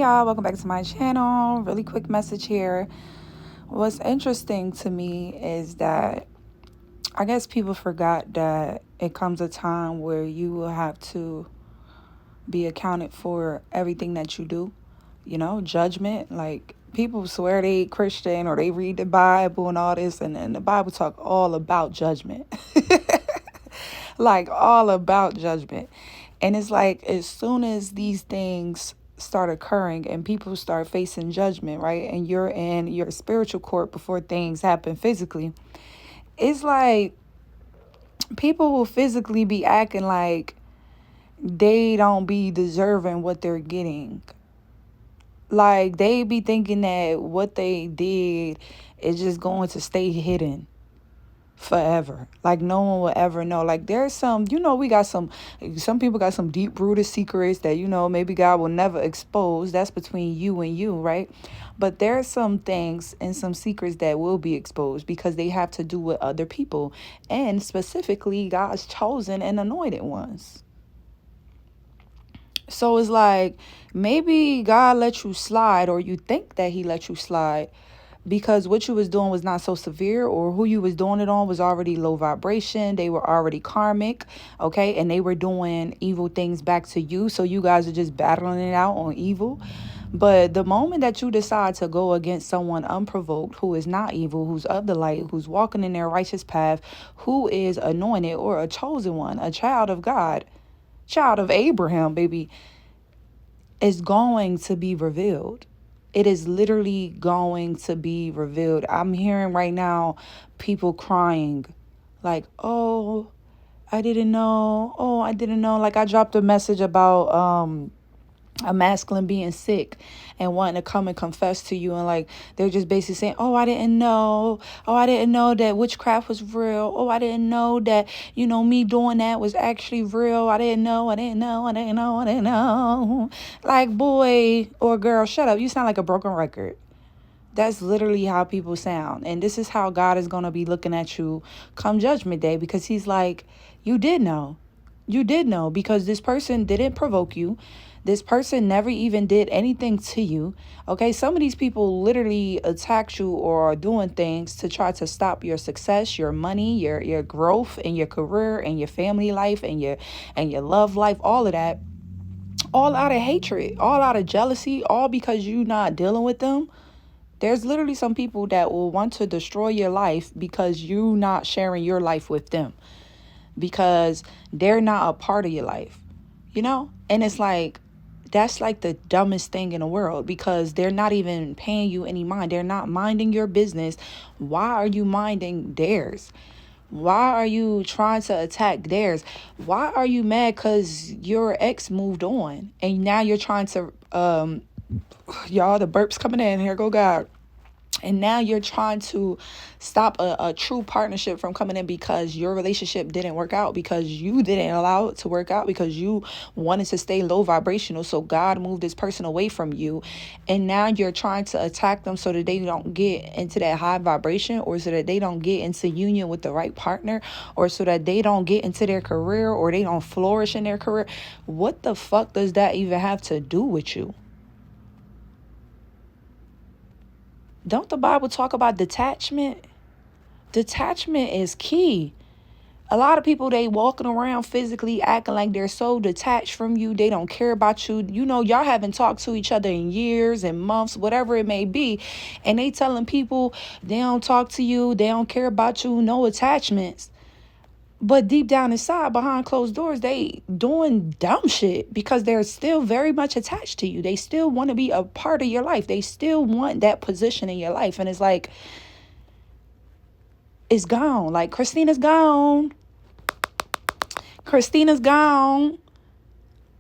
y'all, welcome back to my channel. Really quick message here. What's interesting to me is that I guess people forgot that it comes a time where you will have to be accounted for everything that you do. Judgment. Like, people swear they Christian or they read the Bible and all this, and the Bible talk all about judgment. Like, all about judgment. And it's like, as soon as these things start occurring and people start facing judgment, right? And you're in your spiritual court before things happen physically, it's like people will physically be acting like they don't be deserving what they're getting. Like, they be thinking that what they did is just going to stay hidden forever. Like, no one will ever know. Like, there's we got some people got some deep rooted secrets that maybe God will never expose. That's between you and you, right? But there's some things and some secrets that will be exposed because they have to do with other people, and specifically God's chosen and anointed ones. So it's like, maybe God let you slide, or you think that he let you slide because what you was doing was not so severe, or who you was doing it on was already low vibration. They were already karmic, okay? And they were doing evil things back to you. So you guys are just battling it out on evil. But the moment that you decide to go against someone unprovoked, who is not evil, who's of the light, who's walking in their righteous path, who is anointed or a chosen one, a child of God, child of Abraham, baby, is going to be revealed. It is literally going to be revealed. I'm hearing right now people crying like, oh, I didn't know. Oh, I didn't know. Like, I dropped a message about a masculine being sick and wanting to come and confess to you, and like they're just basically saying, oh, I didn't know. Oh, I didn't know that witchcraft was real. Oh, I didn't know that me doing that was actually real. I didn't know. Like, boy or girl, shut up. You sound like a broken record. That's literally how people sound. And this is how God is going to be looking at you come judgment day, because he's like, you did know. You did know, because this person didn't provoke you. This person never even did anything to you. Okay, some of these people literally attacked you or are doing things to try to stop your success, your money, your growth in your career and your family life and your love life, all of that. All out of hatred, all out of jealousy, all because you not dealing with them. There's literally some people that will want to destroy your life because you not sharing your life with them, because they're not a part of your life. And it's like, that's like the dumbest thing in the world, because they're not even paying you any mind. They're not minding your business. Why are you minding theirs? Why are you trying to attack theirs? Why are you mad because your ex moved on and now you're trying to y'all, the burps coming in, here go God. And now you're trying to stop a true partnership from coming in because your relationship didn't work out, because you didn't allow it to work out, because you wanted to stay low vibrational. So God moved this person away from you. And now you're trying to attack them so that they don't get into that high vibration, or so that they don't get into union with the right partner, or so that they don't get into their career, or they don't flourish in their career. What the fuck does that even have to do with you? Don't the Bible talk about detachment? Detachment is key. A lot of people, they walking around physically acting like they're so detached from you. They don't care about you. Y'all haven't talked to each other in years and months, whatever it may be. And they telling people they don't talk to you. They don't care about you. No attachments. But deep down inside, behind closed doors, they doing dumb shit because they're still very much attached to you. They still want to be a part of your life. They still want that position in your life. And it's like, it's gone. Like, Christina's gone. Christina's gone.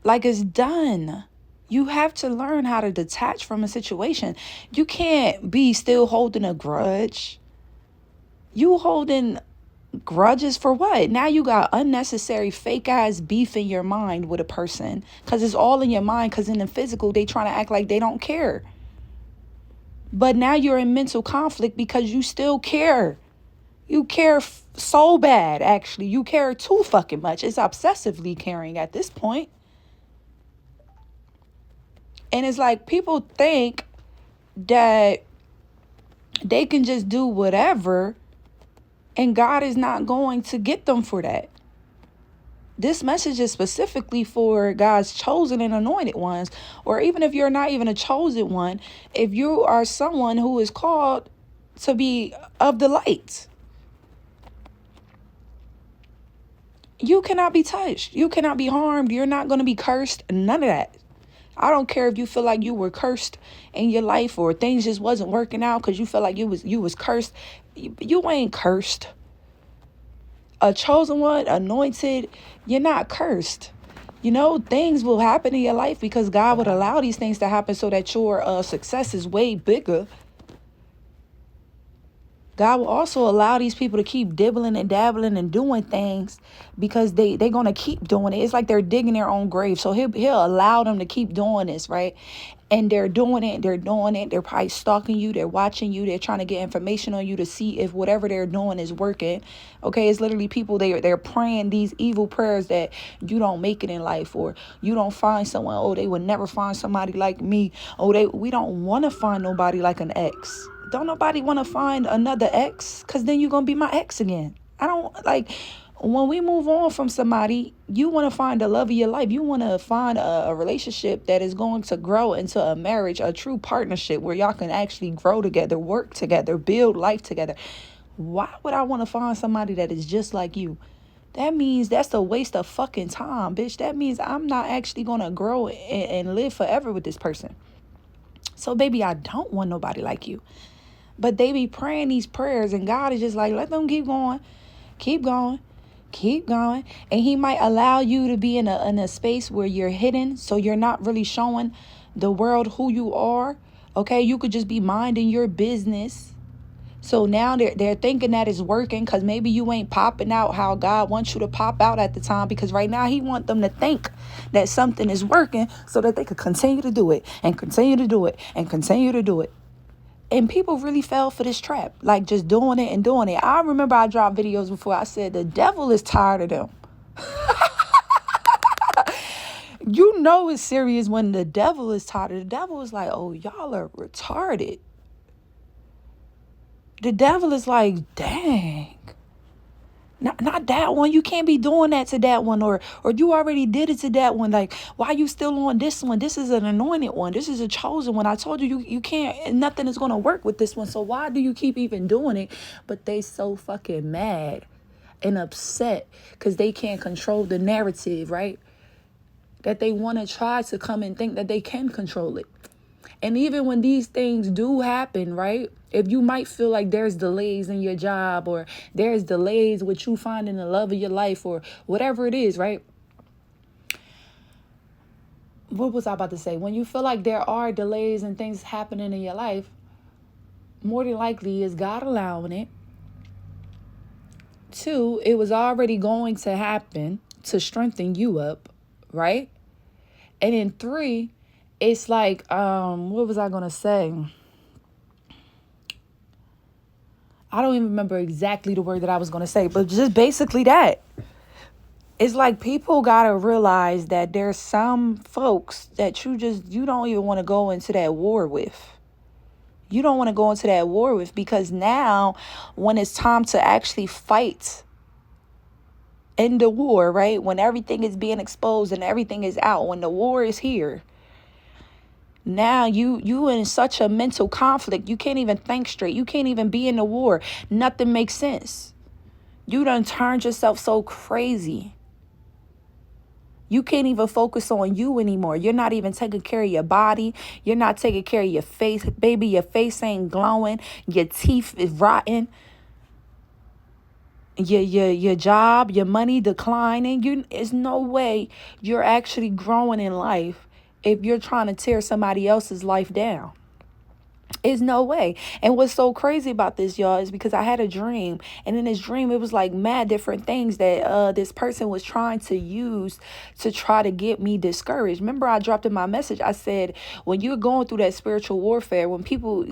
Like, it's done. You have to learn how to detach from a situation. You can't be still holding a grudge. You holding grudges for what? Now you got unnecessary fake ass beef in your mind with a person, because it's all in your mind, because in the physical they trying to act like they don't care. But now you're in mental conflict because you still care. You care so bad, actually. You care too fucking much. It's obsessively caring at this point. And it's like people think that they can just do whatever and God is not going to get them for that. This message is specifically for God's chosen and anointed ones, or even if you're not even a chosen one, if you are someone who is called to be of the light. You cannot be touched. You cannot be harmed. You're not going to be cursed. None of that. I don't care if you feel like you were cursed in your life or things just wasn't working out because you felt like you was cursed. You ain't cursed. A chosen one, anointed, you're not cursed. Things will happen in your life because God would allow these things to happen so that your success is way bigger. God will also allow these people to keep dibbling and dabbling and doing things because they're going to keep doing it. It's like they're digging their own grave. So he'll allow them to keep doing this, right? And they're doing it. They're probably stalking you. They're watching you. They're trying to get information on you to see if whatever they're doing is working. Okay, it's literally people, they're praying these evil prayers that you don't make it in life, or you don't find someone. Oh, they would never find somebody like me. Oh, we don't want to find nobody like an ex. Don't nobody want to find another ex, because then you're going to be my ex again. I don't like when we move on from somebody, you want to find the love of your life. You want to find a relationship that is going to grow into a marriage, a true partnership where y'all can actually grow together, work together, build life together. Why would I want to find somebody that is just like you? That means that's a waste of fucking time, bitch. That means I'm not actually going to grow and live forever with this person. So, baby, I don't want nobody like you. But they be praying these prayers and God is just like, let them keep going, keep going, keep going. And he might allow you to be in a space where you're hidden, so you're not really showing the world who you are. Okay, you could just be minding your business. So now they're thinking that it's working because maybe you ain't popping out how God wants you to pop out at the time, because right now he want them to think that something is working so that they could continue to do it and continue to do it and continue to do it. And people really fell for this trap, like just doing it and doing it. I remember I dropped videos before. I said the devil is tired of them. It's serious when the devil is tired. The devil is like, oh, y'all are retarded. The devil is like, dang. Not that one. You can't be doing that to that one, or you already did it to that one. Like, why are you still on this one? This is an anointed one. This is a chosen one. I told you can't. Nothing is gonna work with this one. So why do you keep even doing it? But they so fucking mad and upset because they can't control the narrative, right? That they want to try to come and think that they can control it. And even when these things do happen, right? If you might feel like there's delays in your job, or there's delays with you finding the love of your life, or whatever it is, right? What was I about to say? When you feel like there are delays and things happening in your life, more than likely is God allowing it. 2, it was already going to happen to strengthen you up, right? And then 3, it's like, what was I going to say? I don't even remember exactly the word that I was going to say, but just basically that. It's like people got to realize that there's some folks that you don't even want to go into that war with. You don't want to go into that war with, because now when it's time to actually fight in the war, right? When everything is being exposed and everything is out, when the war is here, now you in such a mental conflict. You can't even think straight. You can't even be in the war. Nothing makes sense. You done turned yourself so crazy. You can't even focus on you anymore. You're not even taking care of your body. You're not taking care of your face. Baby, your face ain't glowing. Your teeth is rotten. Your job, your money declining. There's no way you're actually growing in life if you're trying to tear somebody else's life down. It's no way. And what's so crazy about this, y'all, is because I had a dream. And in this dream, it was like mad different things that this person was trying to use to try to get me discouraged. Remember, I dropped in my message, I said, when you're going through that spiritual warfare,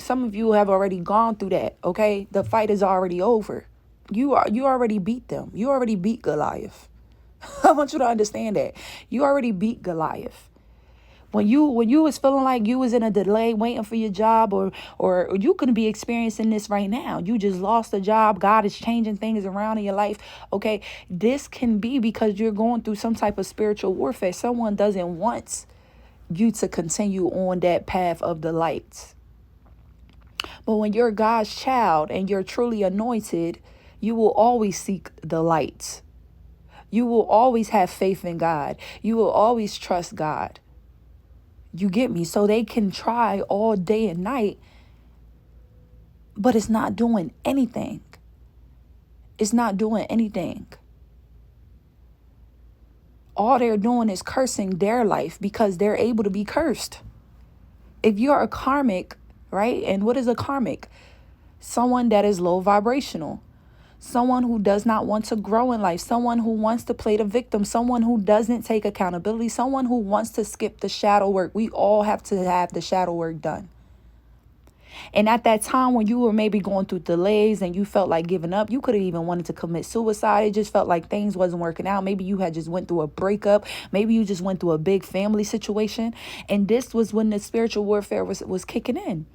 some of you have already gone through that, okay? The fight is already over. You already beat them. You already beat Goliath. I want you to understand that. You already beat Goliath. When you was feeling like you was in a delay waiting for your job, or you could be experiencing this right now. You just lost a job. God is changing things around in your life. Okay, this can be because you're going through some type of spiritual warfare. Someone doesn't want you to continue on that path of the light. But when you're God's child and you're truly anointed, you will always seek the light. You will always have faith in God. You will always trust God. You get me? So they can try all day and night, but it's not doing anything. It's not doing anything. All they're doing is cursing their life because they're able to be cursed. If you're a karmic, right? And what is a karmic? Someone that is low vibrational. Someone who does not want to grow in life. Someone who wants to play the victim. Someone who doesn't take accountability. Someone who wants to skip the shadow work. We all have to have the shadow work done. And at that time when you were maybe going through delays and you felt like giving up, you could have even wanted to commit suicide. It just felt like things wasn't working out. Maybe you had just went through a breakup. Maybe you just went through a big family situation. And this was when the spiritual warfare was kicking in.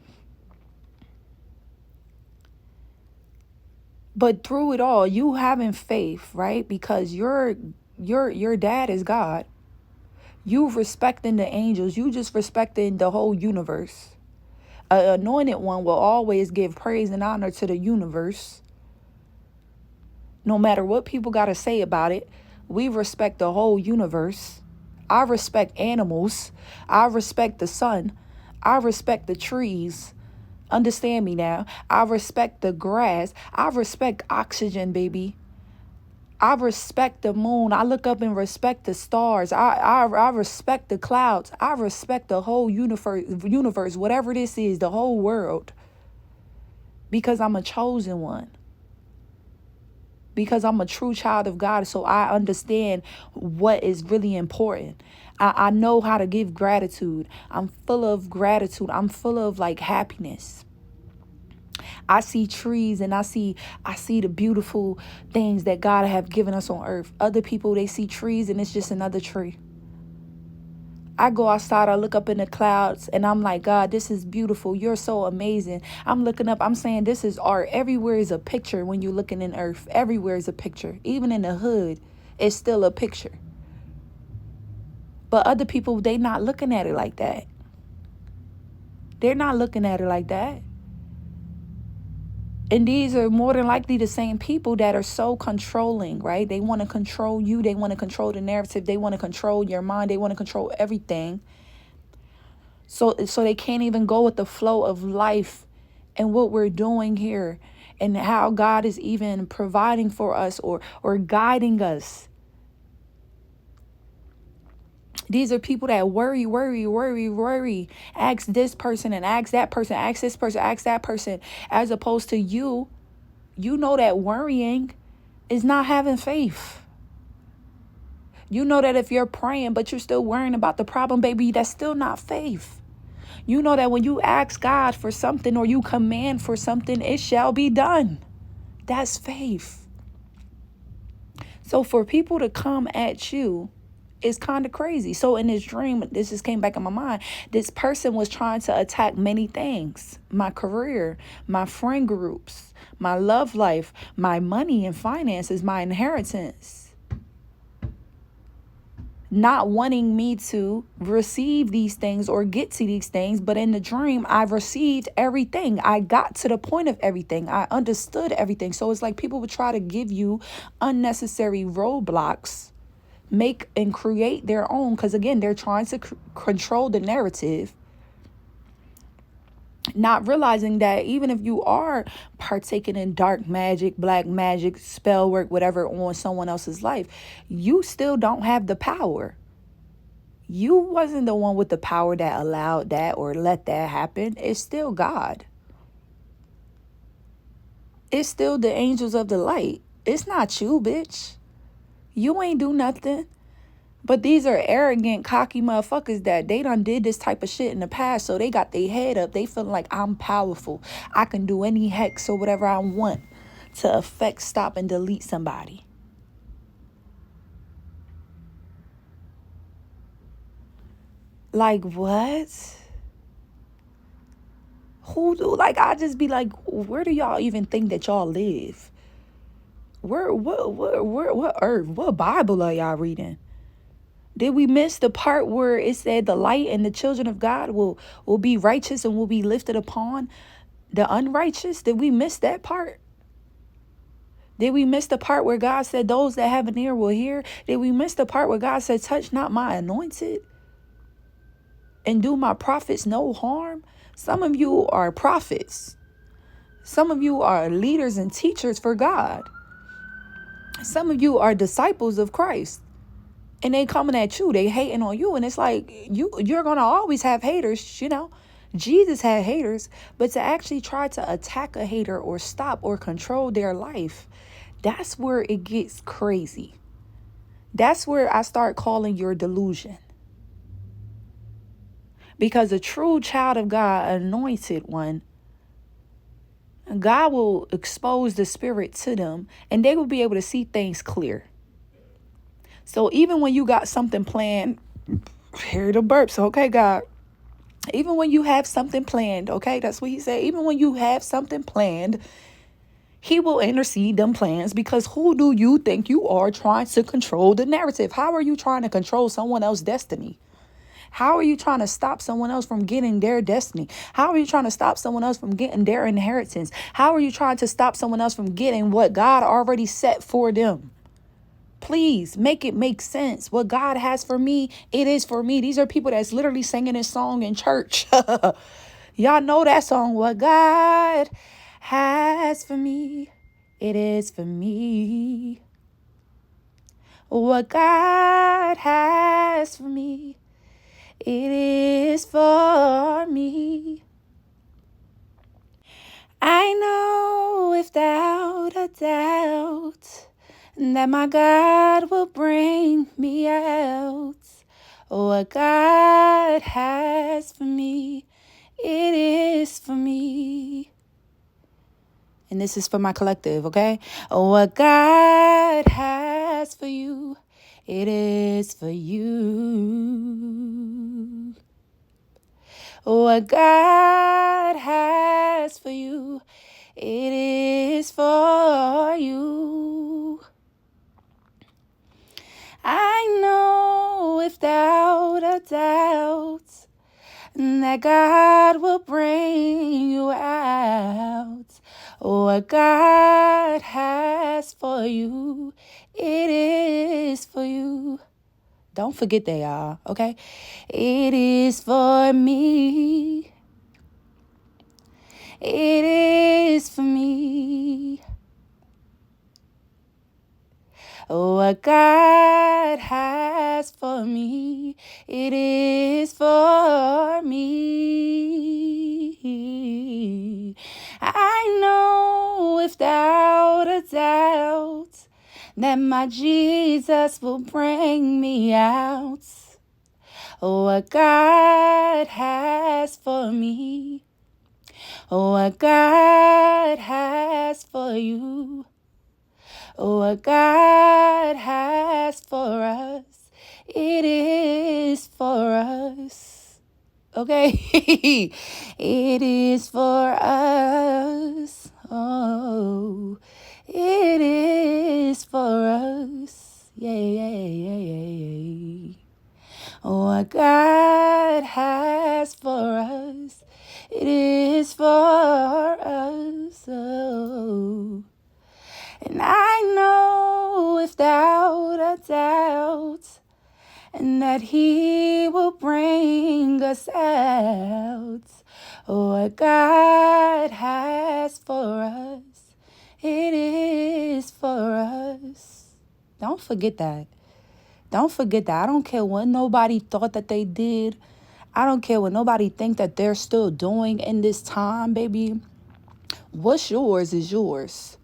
But through it all, you having faith, right? Because your dad is God. You respecting the angels. You just respecting the whole universe. An anointed one will always give praise and honor to the universe. No matter what people got to say about it, we respect the whole universe. I respect animals. I respect the sun. I respect the trees. Understand me now. I respect the grass. I respect oxygen, baby. I respect the moon. I look up and respect the stars. I respect the clouds. I respect the whole universe, whatever this is, the whole world. Because I'm a chosen one. Because I'm a true child of God. So I understand what is really important. I know how to give gratitude. I'm full of gratitude. I'm full of like happiness. I see trees and I see the beautiful things that God have given us on earth. Other people, they see trees and it's just another tree. I go outside, I look up in the clouds and I'm like, God, this is beautiful. You're so amazing. I'm looking up, I'm saying this is art. Everywhere is a picture when you're looking in earth. Everywhere is a picture. Even in the hood, it's still a picture. But other people, they not looking at it like that. They're not looking at it like that. And these are more than likely the same people that are so controlling, right? They want to control you. They want to control the narrative. They want to control your mind. They want to control everything. So they can't even go with the flow of life and what we're doing here and how God is even providing for us or guiding us. These are people that worry. Ask this person and ask that person, ask this person, ask that person, as opposed to you know that worrying is not having faith. You know that if you're praying, but you're still worrying about the problem, baby, that's still not faith. You know that when you ask God for something or you command for something, it shall be done. That's faith. So for people to come at you, it's kind of crazy. So in this dream, this just came back in my mind. This person was trying to attack many things. My career, my friend groups, my love life, my money and finances, my inheritance. Not wanting me to receive these things or get to these things. But in the dream, I received everything. I got to the point of everything. I understood everything. So it's like people would try to give you unnecessary roadblocks, make and create their own, because again, they're trying to control the narrative, not realizing that even if you are partaking in dark magic, black magic, spell work, whatever on someone else's life, you still don't have the power. You wasn't the one with the power that allowed that or let that happen. It's still God. It's still the angels of the light. It's not you, bitch. You ain't do nothing. But these are arrogant, cocky motherfuckers that they done did this type of shit in the past. So they got their head up. They feeling like I'm powerful. I can do any hex or whatever I want to affect, stop, and delete somebody. Like, what? Who do, like, I just be like, where do y'all even think that y'all live? What earth? What Bible are y'all reading? Did we miss the part where it said the light and the children of God will be righteous and will be lifted upon the unrighteous? Did we miss that part? Did we miss the part where God said those that have an ear will hear? Did we miss the part where God said, touch not my anointed and do my prophets no harm? Some of you are prophets. Some of you are leaders and teachers for God. Some of you are disciples of Christ. And they coming at you, they hating on you. And it's like, you're going to always have haters, you know. Jesus had haters, but to actually try to attack a hater or stop or control their life, that's where it gets crazy. That's where I start calling your delusion. Because a true child of God, anointed one, God will expose the spirit to them and they will be able to see things clear. So even when you got something planned, here are the burps, okay, God. Even when you have something planned, okay, that's what he said. Even when you have something planned, he will intercede them plans, because who do you think you are trying to control the narrative? How are you trying to control someone else's destiny? How are you trying to stop someone else from getting their destiny? How are you trying to stop someone else from getting their inheritance? How are you trying to stop someone else from getting what God already set for them? Please make it make sense. What God has for me, it is for me. These are people that's literally singing this song in church. Y'all know that song. What God has for me, it is for me. What God has for me, it is for me. I know without a doubt that my God will bring me out. What God has for me, it is for me. And this is for my collective, okay? What God has for you, it is for you. What God has for you, it is for you. I know without a doubt that God will bring you out. What God has for you, it is for you. Don't forget that, y'all, okay? It is for me. It is for me. What God has for me, it is for me. I know without a doubt that my Jesus will bring me out. What God has for me, what God has for you. What God has for us, it is for us. Okay? It is for us. Oh, it is for us. Yeah. What God has for us, it is for us. Oh. And I know without a doubt and that he will bring us out. What God has for us, it is for us. Don't forget that. Don't forget that. I don't care what nobody thought that they did. I don't care what nobody think that they're still doing in this time, baby. What's yours is yours.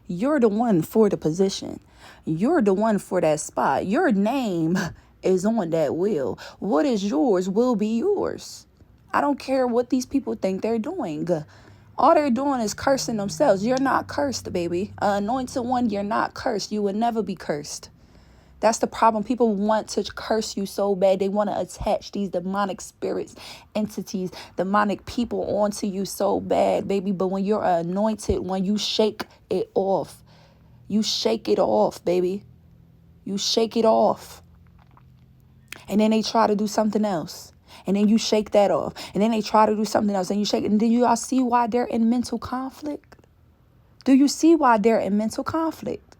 You're the one for the position. You're the one for that spot. Your name is on that will. What is yours will be yours. I don't care what these people think they're doing. All they're doing is cursing themselves. You're not cursed, baby. Anointed one, you're not cursed. You will never be cursed. That's the problem. People want to curse you so bad. They want to attach these demonic spirits, entities, demonic people onto you so bad, baby. But when you're anointed, when you shake it off, you shake it off, baby. You shake it off. And then they try to do something else. And then you shake that off. And then they try to do something else. And you shake it. And then you all see why they're in mental conflict? Do you see why they're in mental conflict?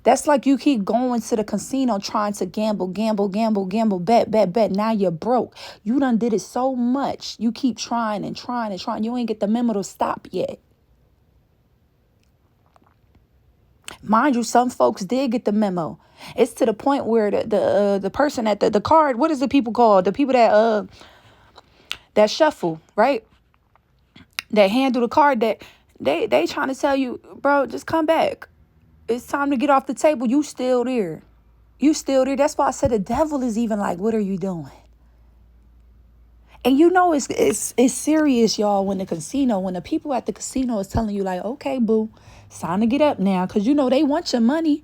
That's like you keep going to the casino trying to gamble, bet. Now you're broke. You done did it so much. You keep trying and trying and trying. You ain't get the memo to stop yet. Mind you, some folks did get the memo. It's to the point where the person at the card, what is the people called? The people that shuffle, right? That handle the card, that they trying to tell you, bro, just come back. It's time to get off the table. You still there. You still there. That's why I said the devil is even like, what are you doing? And you know it's serious, y'all, when the people at the casino is telling you like, okay, boo, it's time to get up now. Because, you know, they want your money.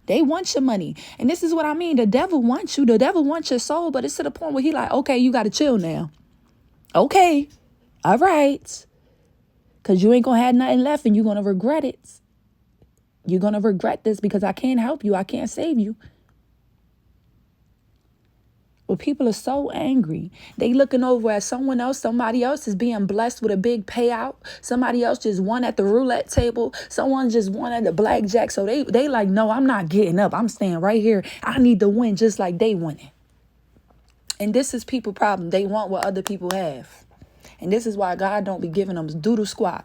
They want your money. And this is what I mean. The devil wants you. The devil wants your soul. But it's to the point where he like, okay, you got to chill now. Okay. All right. Because you ain't going to have nothing left and you're going to regret it. You're going to regret this because I can't help you. I can't save you. But people are so angry. They looking over at someone else. Somebody else is being blessed with a big payout. Somebody else just won at the roulette table. Someone just won at the blackjack. So they like, no, I'm not getting up. I'm staying right here. I need to win just like they winning. And this is people problem. They want what other people have. And this is why God don't be giving them doodle squat.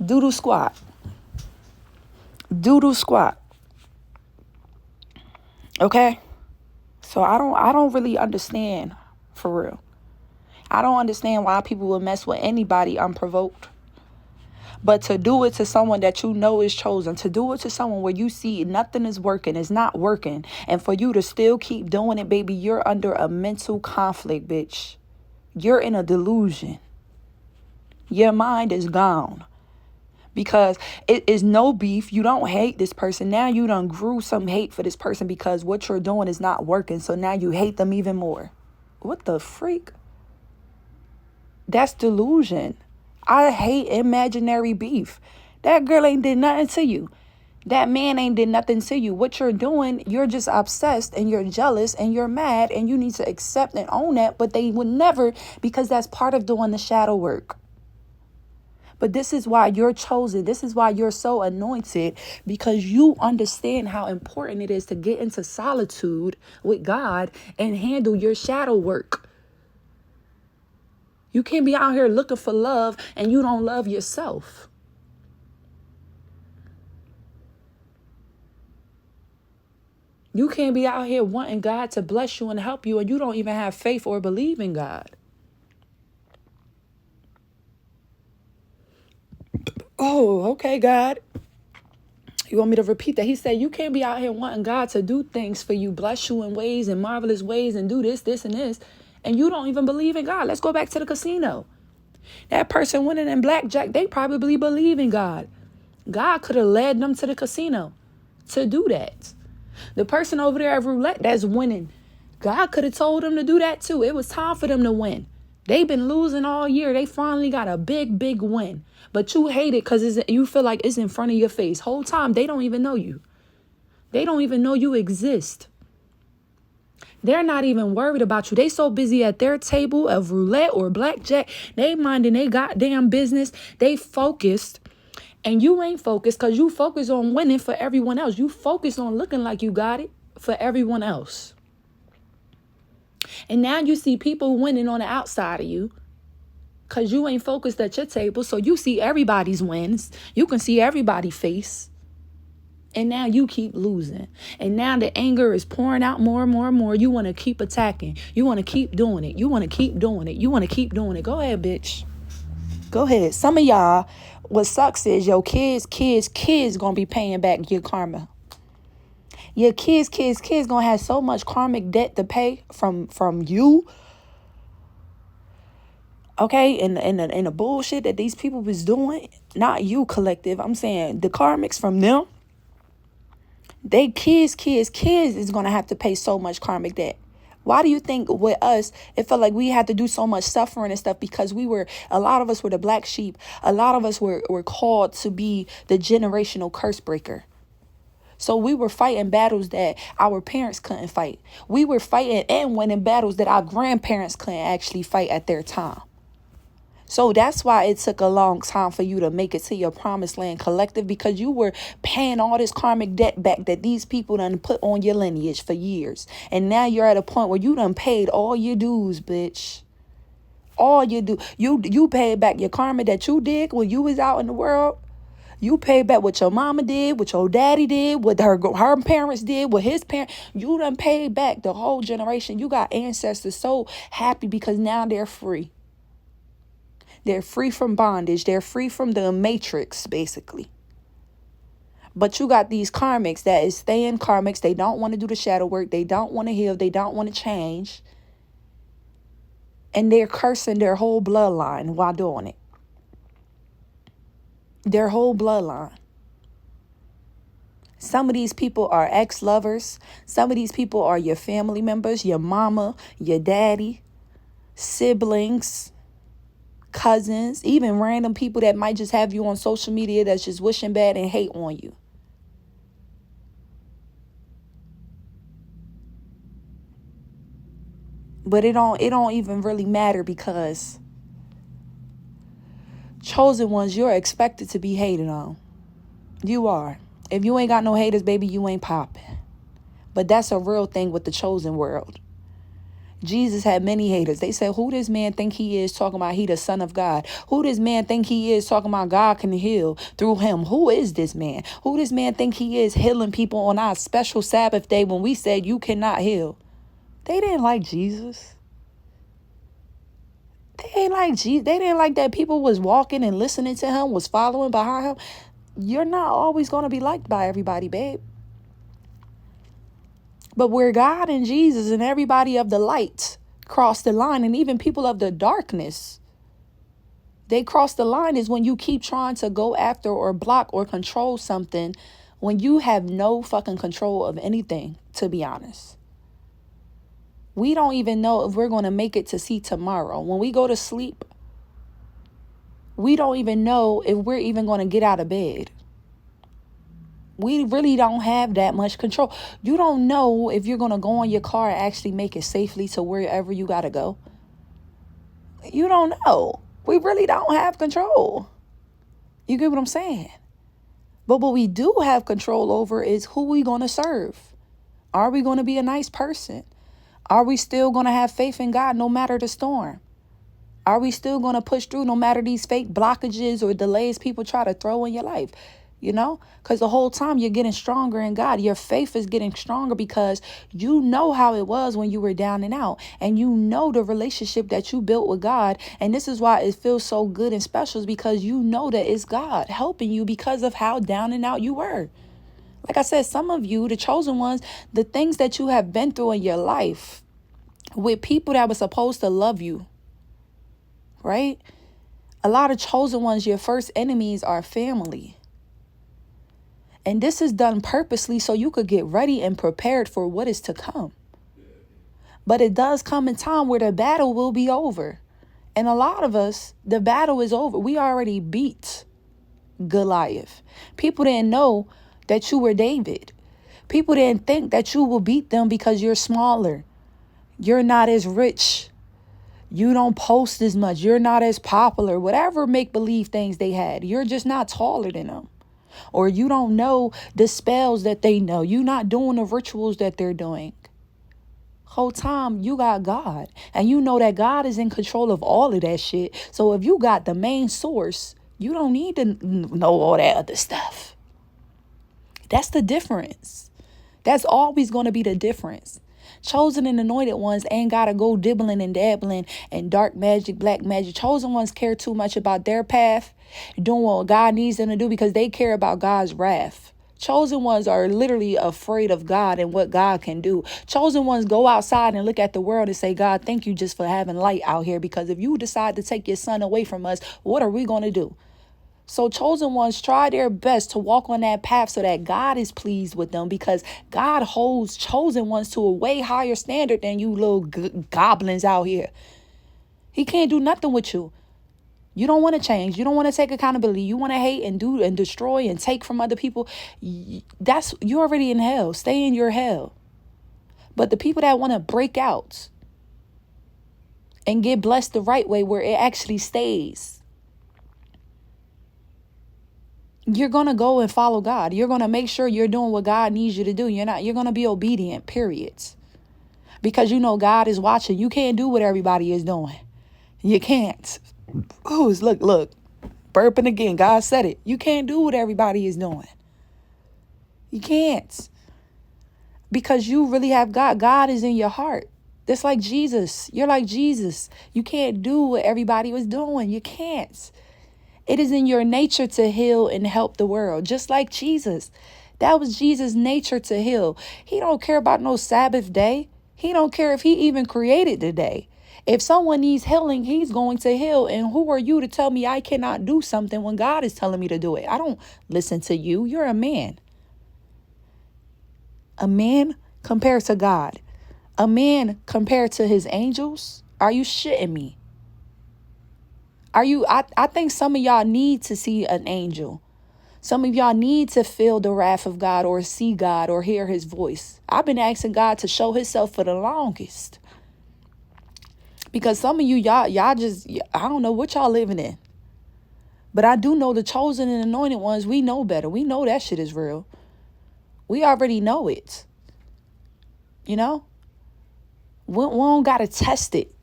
Doodle squat. Doodle squat. Okay? So I don't really understand, for real. I don't understand why people would mess with anybody unprovoked. But to do it to someone that you know is chosen, to do it to someone where you see nothing is working, it's not working, and for you to still keep doing it, baby, you're under a mental conflict, bitch. You're in a delusion. Your mind is gone. Because it is no beef. You don't hate this person. Now you done grew some hate for this person because what you're doing is not working. So now you hate them even more. What the freak? That's delusion. I hate imaginary beef. That girl ain't did nothing to you. That man ain't did nothing to you. What you're doing, you're just obsessed and you're jealous and you're mad and you need to accept and own that. But they would never, because that's part of doing the shadow work. But this is why you're chosen. This is why you're so anointed, because you understand how important it is to get into solitude with God and handle your shadow work. You can't be out here looking for love and you don't love yourself. You can't be out here wanting God to bless you and help you and you don't even have faith or believe in God. Oh, okay, God. You want me to repeat that? He said, you can't be out here wanting God to do things for you, bless you in ways and marvelous ways and do this, and this. And you don't even believe in God. Let's go back to the casino. That person winning in blackjack, they probably believe in God. God could have led them to the casino to do that. The person over there at roulette that's winning, God could have told them to do that too. It was time for them to win. They've been losing all year. They finally got a big win. But you hate it because you feel like it's in front of your face. Whole time, they don't even know you. They don't even know you exist. They're not even worried about you. They so busy at their table of roulette or blackjack. They minding they goddamn business. They focused. And you ain't focused because you focus on winning for everyone else. You focus on looking like you got it for everyone else. And now you see people winning on the outside of you because you ain't focused at your table. So you see everybody's wins. You can see everybody's face. And now you keep losing. And now the anger is pouring out more and more and more. You want to keep attacking. You want to keep doing it. You want to keep doing it. You want to keep doing it. Go ahead, bitch. Go ahead. Some of y'all, what sucks is your kids going to be paying back your karma. Your kids going to have so much karmic debt to pay from you. Okay, and the bullshit that these people was doing, not you collective. I'm saying the karmics from them. They kids is going to have to pay so much karmic debt. Why do you think with us, it felt like we had to do so much suffering and stuff? Because a lot of us were the black sheep. A lot of us were called to be the generational curse breaker. So we were fighting battles that our parents couldn't fight. We were fighting and winning battles that our grandparents couldn't actually fight at their time. So that's why it took a long time for you to make it to your promised land collective, because you were paying all this karmic debt back that these people done put on your lineage for years. And now you're at a point where you done paid all your dues, bitch. All you do. You paid back your karma that you did when you was out in the world. You paid back what your mama did, what your daddy did, what her parents did, what his parents. You done paid back the whole generation. You got ancestors so happy because now they're free. They're free from bondage. They're free from the matrix, basically. But you got these karmics that is staying karmics. They don't want to do the shadow work. They don't want to heal. They don't want to change. And they're cursing their whole bloodline while doing it. Their whole bloodline. Some of these people are ex-lovers. Some of these people are your family members, your mama, your daddy, siblings, cousins, even random people that might just have you on social media that's just wishing bad and hate on you. But it don't even really matter, because chosen ones, you're expected to be hated on. You are. If you ain't got no haters, baby, you ain't popping. But that's a real thing with the chosen world. Jesus had many haters. They said, who this man think he is, talking about he the son of God? Who this man think he is, talking about God can heal through him? Who is this man? Who this man think he is, healing people on our special Sabbath day when we said you cannot heal? They didn't like Jesus. They ain't like Jesus. They didn't like that people was walking and listening to him, was following behind him. You're not always going to be liked by everybody, babe. But where God and Jesus and everybody of the light cross the line, and even people of the darkness, they cross the line, is when you keep trying to go after or block or control something when you have no fucking control of anything, to be honest. We don't even know if we're going to make it to see tomorrow. When we go to sleep, we don't even know if we're even going to get out of bed. We really don't have that much control. You don't know if you're going to go in your car and actually make it safely to wherever you got to go. You don't know. We really don't have control. You get what I'm saying? But what we do have control over is who we going to serve. Are we going to be a nice person? Are we still going to have faith in God no matter the storm? Are we still going to push through no matter these fake blockages or delays people try to throw in your life? You know, because the whole time you're getting stronger in God. Your faith is getting stronger because you know how it was when you were down and out. And you know the relationship that you built with God. And this is why it feels so good and special, is because you know that it's God helping you because of how down and out you were. Like I said, some of you, the chosen ones, the things that you have been through in your life with people that were supposed to love you, right? A lot of chosen ones, your first enemies are family. And this is done purposely so you could get ready and prepared for what is to come. But it does come in time where the battle will be over. And a lot of us, the battle is over. We already beat Goliath. People didn't know that you were David. People didn't think that you will beat them because you're smaller. You're not as rich. You don't post as much. You're not as popular. Whatever make-believe things they had. You're just not taller than them. Or you don't know the spells that they know. You're not doing the rituals that they're doing. Whole time you got God. And you know that God is in control of all of that shit. So if you got the main source, you don't need to know all that other stuff. That's the difference. That's always going to be the difference. Chosen and anointed ones ain't got to go dibbling and dabbling and dark magic, black magic. Chosen ones care too much about their path, doing what God needs them to do because they care about God's wrath. Chosen ones are literally afraid of God and what God can do. Chosen ones go outside and look at the world and say, God, thank you just for having light out here, because if you decide to take your son away from us, what are we going to do? So chosen ones try their best to walk on that path so that God is pleased with them, because God holds chosen ones to a way higher standard than you little goblins out here. He can't do nothing with you. You don't want to change. You don't want to take accountability. You want to hate and do and destroy and take from other people. You're already in hell. Stay in your hell. But the people that want to break out and get blessed the right way, where it actually stays, you're going to go and follow God. You're going to make sure you're doing what God needs you to do. You're going to be obedient, period. Because you know God is watching. You can't do what everybody is doing. You can't. Oh, look, burping again. God said it. You can't do what everybody is doing. You can't. Because you really have God. God is in your heart. That's like Jesus. You're like Jesus. You can't do what everybody was doing. You can't. It is in your nature to heal and help the world, just like Jesus. That was Jesus' nature, to heal. He don't care about no Sabbath day. He don't care if he even created the day. If someone needs healing, he's going to heal. And who are you to tell me I cannot do something when God is telling me to do it? I don't listen to you. You're a man. A man compared to God. A man compared to his angels. Are you shitting me? I think some of y'all need to see an angel. Some of y'all need to feel the wrath of God, or see God, or hear his voice. I've been asking God to show himself for the longest. Because some of you, y'all just, I don't know what y'all living in. But I do know the chosen and anointed ones, we know better. We know that shit is real. We already know it. You know? We don't got to test it.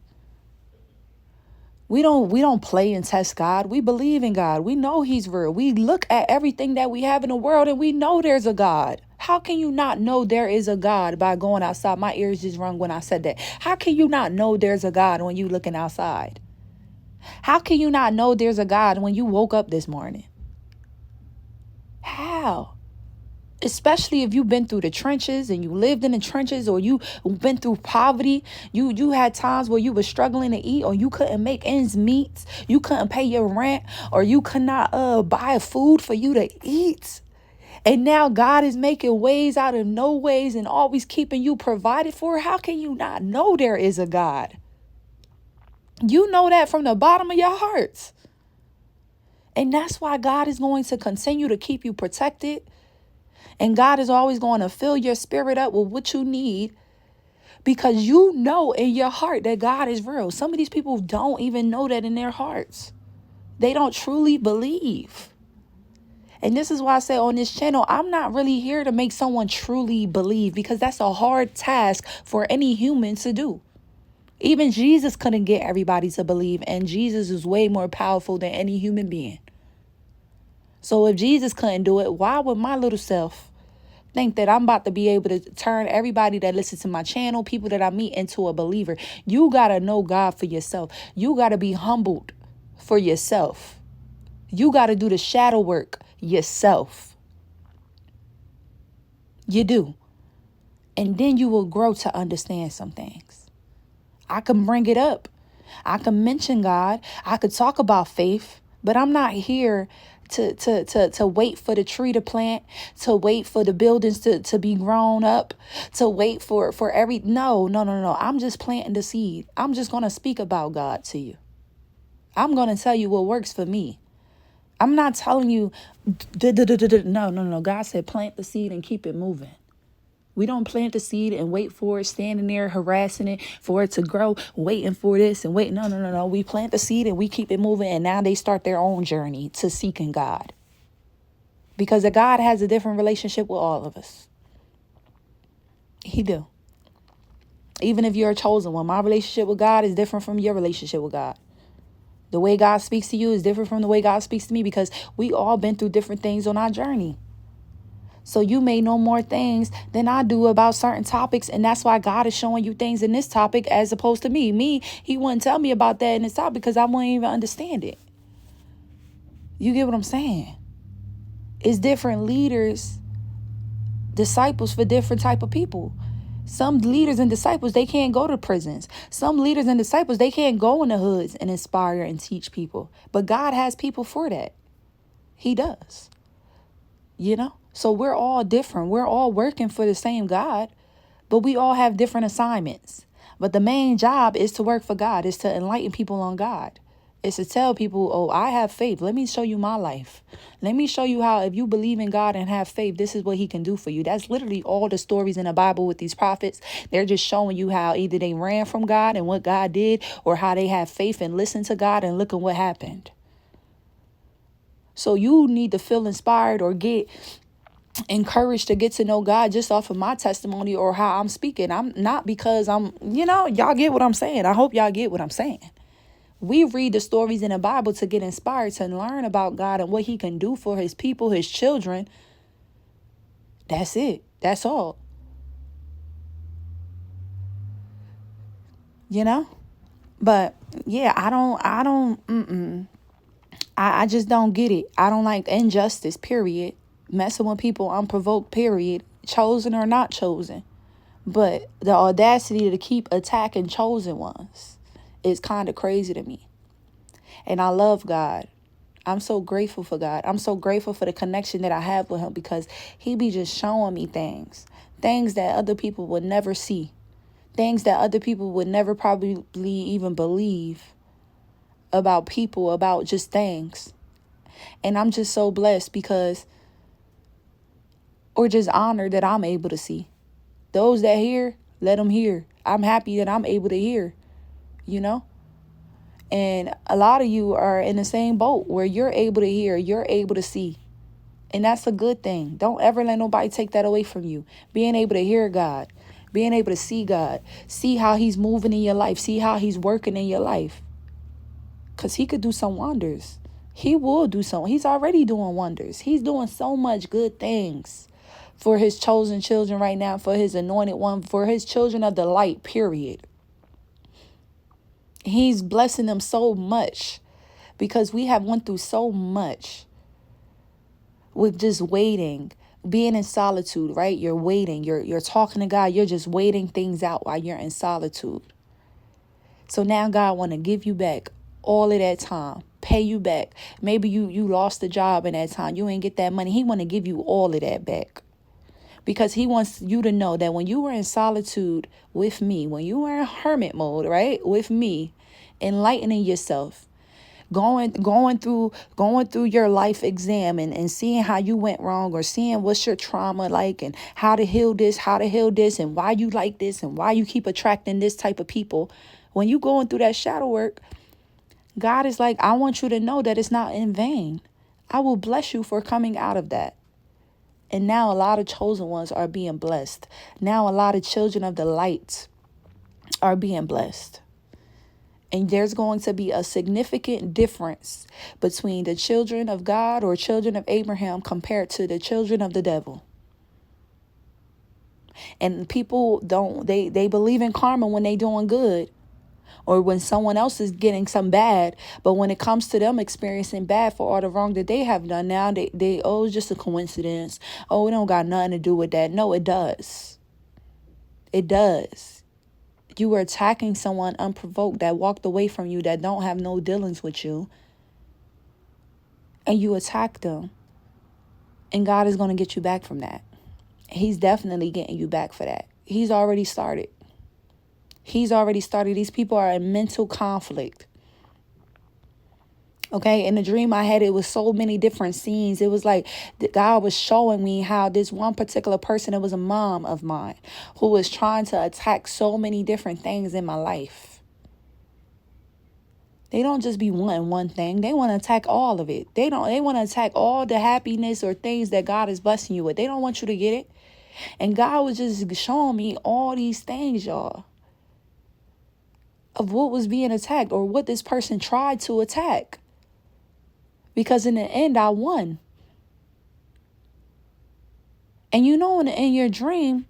We don't play and test God. We believe in God. We know he's real. We look at everything that we have in the world and we know there's a God. How can you not know there is a God by going outside? My ears just rung when I said that. How can you not know there's a God when you looking outside? How can you not know there's a God when you woke up this morning? How? Especially if you've been through the trenches and you lived in the trenches, or you've been through poverty. You had times where you were struggling to eat, or you couldn't make ends meet. You couldn't pay your rent, or you could not buy food for you to eat. And now God is making ways out of no ways and always keeping you provided for. How can you not know there is a God? You know that from the bottom of your hearts. And that's why God is going to continue to keep you protected. And God is always going to fill your spirit up with what you need, because you know in your heart that God is real. Some of these people don't even know that in their hearts. They don't truly believe. And this is why I say on this channel, I'm not really here to make someone truly believe, because that's a hard task for any human to do. Even Jesus couldn't get everybody to believe, and Jesus is way more powerful than any human being. So if Jesus couldn't do it, why would my little self think that I'm about to be able to turn everybody that listens to my channel, people that I meet, into a believer? You got to know God for yourself. You got to be humbled for yourself. You got to do the shadow work yourself. You do. And then you will grow to understand some things. I can bring it up. I can mention God. I could talk about faith, but I'm not here to wait for the tree to plant, to wait for the buildings to be grown up, to wait for no. I'm just planting the seed. I'm just going to speak about God to you. I'm going to tell you what works for me. I'm not telling you, no. God said plant the seed and keep it moving. We don't plant the seed and wait for it, standing there harassing it for it to grow, waiting for this and wait. No. We plant the seed and we keep it moving. And now they start their own journey to seeking God. Because God has a different relationship with all of us. He do. Even if you're a chosen one, my relationship with God is different from your relationship with God. The way God speaks to you is different from the way God speaks to me, because we all been through different things on our journey. So you may know more things than I do about certain topics. And that's why God is showing you things in this topic as opposed to me. He wouldn't tell me about that in this topic because I wouldn't even understand it. You get what I'm saying? It's different leaders, disciples for different type of people. Some leaders and disciples, they can't go to prisons. Some leaders and disciples, they can't go in the hoods and inspire and teach people. But God has people for that. He does. So we're all different. We're all working for the same God, but we all have different assignments. But the main job is to work for God, is to enlighten people on God. It's to tell people, oh, I have faith. Let me show you my life. Let me show you how, if you believe in God and have faith, this is what he can do for you. That's literally all the stories in the Bible with these prophets. They're just showing you how either they ran from God and what God did, or how they have faith and listened to God and look at what happened. So you need to feel inspired or get encouraged to get to know God just off of my testimony or how I'm speaking. I'm not because y'all get what I'm saying. I hope y'all get what I'm saying. We read the stories in the Bible to get inspired, to learn about God and what he can do for his people, his children. That's it. That's all. But yeah, I just don't get it. I don't like injustice, period. Messing with people unprovoked, period. Chosen or not chosen. But the audacity to keep attacking chosen ones is kind of crazy to me. And I love God. I'm so grateful for God. I'm so grateful for the connection that I have with him, because he be just showing me things that other people would never see, things that other people would never probably even believe about people, about just things. And I'm just so blessed or just honored that I'm able to see. Those that hear, let them hear. I'm happy that I'm able to hear, And a lot of you are in the same boat where you're able to hear, you're able to see. And that's a good thing. Don't ever let nobody take that away from you. Being able to hear God, being able to see God, see how he's moving in your life, see how he's working in your life. Because he could do some wonders. He will do some. He's already doing wonders. He's doing so much good things for his chosen children right now, for his anointed one, for his children of the light, period. He's blessing them so much because we have went through so much with just waiting, being in solitude, right? You're waiting, you're talking to God, you're just waiting things out while you're in solitude. So now God want to give you back all of that time, pay you back. Maybe you lost the job in that time, you ain't get that money. He want to give you all of that back. Because he wants you to know that when you were in solitude with me, when you were in hermit mode, right, with me, enlightening yourself, going through your life exam and seeing how you went wrong, or seeing what's your trauma like and how to heal this, and why you like this and why you keep attracting this type of people. When you going through that shadow work, God is like, I want you to know that it's not in vain. I will bless you for coming out of that. And now a lot of chosen ones are being blessed. Now a lot of children of the light are being blessed. And there's going to be a significant difference between the children of God or children of Abraham compared to the children of the devil. And people they believe in karma when they doing good, or when someone else is getting some bad. But when it comes to them experiencing bad for all the wrong that they have done, now they it's just a coincidence. Oh, it don't got nothing to do with that. No, it does. It does. You were attacking someone unprovoked that walked away from you, that don't have no dealings with you. And you attacked them. And God is going to get you back from that. He's definitely getting you back for that. He's already started. These people are in mental conflict. Okay, in the dream I had, it was so many different scenes. It was like God was showing me how this one particular person, it was a mom of mine, who was trying to attack so many different things in my life. They don't just be wanting one thing. They want to attack all of it. They want to attack all the happiness or things that God is blessing you with. They don't want you to get it. And God was just showing me all these things, y'all, of what was being attacked or what this person tried to attack. Because in the end, I won. And in your dream,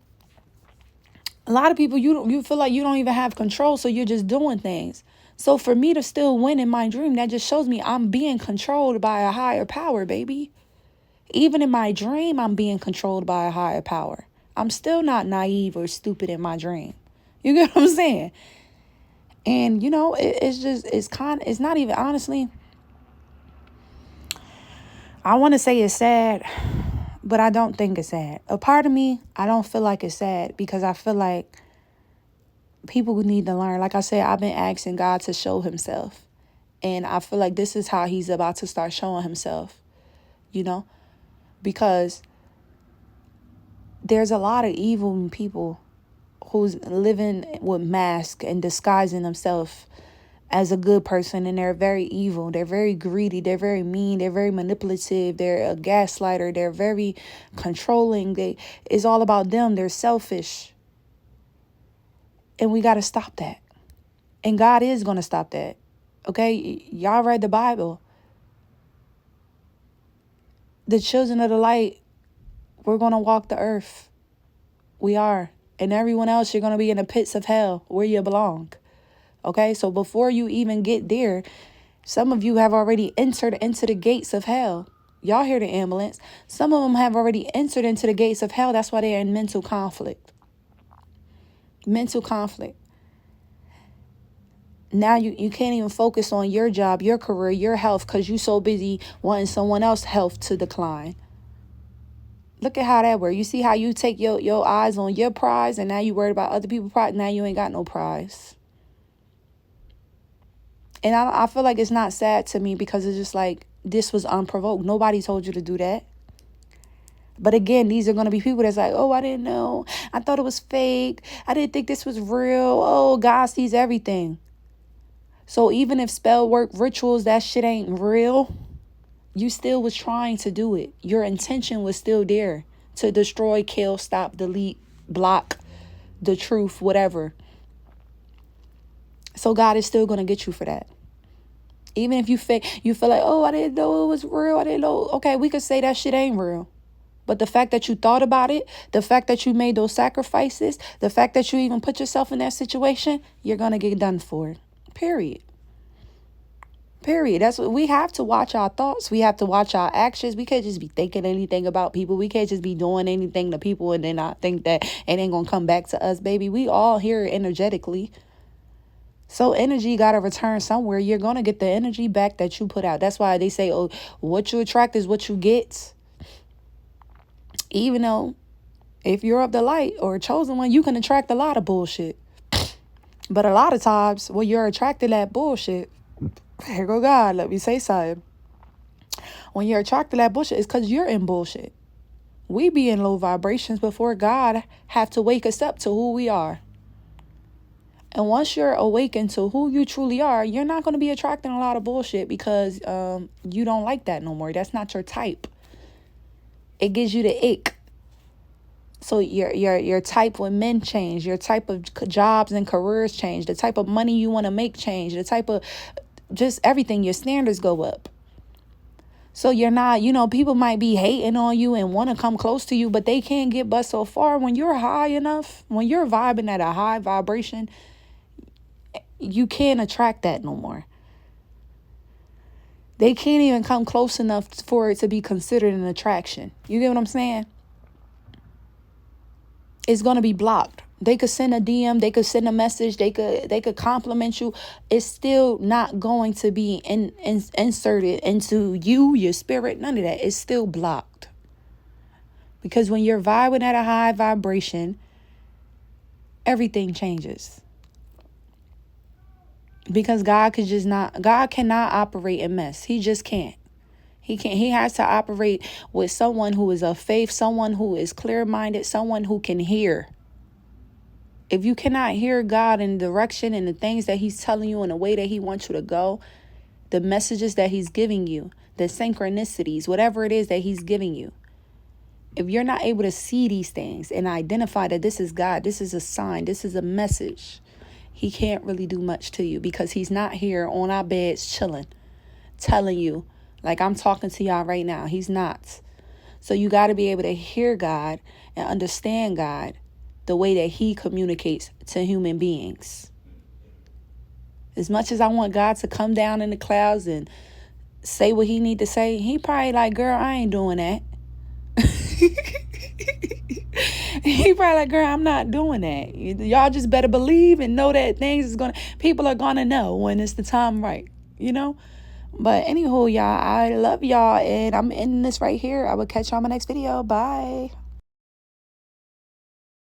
a lot of people, you feel like you don't even have control, so you're just doing things. So for me to still win in my dream, that just shows me I'm being controlled by a higher power, baby. Even in my dream, I'm being controlled by a higher power. I'm still not naive or stupid in my dream. You get what I'm saying? And, it's not even, honestly, I want to say it's sad, but I don't think it's sad. A part of me, I don't feel like it's sad because I feel like people need to learn. Like I said, I've been asking God to show himself. And I feel like this is how he's about to start showing himself, because there's a lot of evil people who's living with masks and disguising themselves as a good person, and they're very evil. They're very greedy. They're very mean. They're very manipulative. They're a gaslighter. They're very controlling. It's all about them. They're selfish. And we got to stop that. And God is going to stop that. Okay? Y'all read the Bible. The children of the light, we're going to walk the earth. We are. And everyone else, you're going to be in the pits of hell where you belong. Okay, so before you even get there, some of you have already entered into the gates of hell. Y'all hear the ambulance. Some of them have already entered into the gates of hell. That's why they're in mental conflict. Mental conflict. Now you can't even focus on your job, your career, your health, because you're so busy wanting someone else's health to decline. Look at how that works. You see how you take your eyes on your prize, and now you worried about other people's prize. Now you ain't got no prize. And I feel like it's not sad to me because it's just like, this was unprovoked. Nobody told you to do that. But again, these are going to be people that's like, oh, I didn't know. I thought it was fake. I didn't think this was real. Oh, God sees everything. So even if spell work, rituals, that shit ain't real, you still was trying to do it. Your intention was still there to destroy, kill, stop, delete, block the truth, whatever. So God is still going to get you for that. Even if you feel like, oh, I didn't know it was real. I didn't know. Okay, we could say that shit ain't real. But the fact that you thought about it, the fact that you made those sacrifices, the fact that you even put yourself in that situation, you're going to get done for it. Period. That's what we have to watch our thoughts. We have to watch our actions. We can't just be thinking anything about people. We can't just be doing anything to people and then not think that it ain't going to come back to us, baby. We all here energetically. So energy got to return somewhere. You're going to get the energy back that you put out. That's why they say, oh, what you attract is what you get. Even though if you're of the light or a chosen one, you can attract a lot of bullshit. But a lot of times when you're attracting that bullshit, here go God, let me say something. When you're attracting that bullshit, it's because you're in bullshit. We be in low vibrations before God have to wake us up to who we are. And once you're awakened to who you truly are, you're not going to be attracting a lot of bullshit because you don't like that no more. That's not your type. It gives you the ick. So your type when men change, your type of jobs and careers change, the type of money you want to make change, the type of just everything, your standards go up. So you're not, people might be hating on you and want to come close to you, but they can't get but so far. When you're high enough, when you're vibing at a high vibration, you can't attract that no more. They can't even come close enough for it to be considered an attraction. You get what I'm saying? It's going to be blocked. They could send a DM, they could send a message, they could compliment you. It's still not going to be inserted into you, your spirit, none of that. It's still blocked. Because when you're vibing at a high vibration, everything changes. Because God cannot operate in mess. He just can't. He has to operate with someone who is of faith, someone who is clear-minded, someone who can hear. If you cannot hear God in direction and the things that he's telling you in the way that he wants you to go, the messages that he's giving you, the synchronicities, whatever it is that he's giving you, if you're not able to see these things and identify that this is God, this is a sign, this is a message, he can't really do much to you because he's not here on our beds chilling, telling you, like I'm talking to y'all right now. He's not. So you got to be able to hear God and understand God the way that he communicates to human beings. As much as I want God to come down in the clouds and say what he need to say, he probably like, girl, I ain't doing that. He probably like, girl, I'm not doing that. Y'all just better believe and know that people are going to know when it's the time right, But anywho, y'all, I love y'all, and I'm ending this right here. I will catch y'all in my next video. Bye.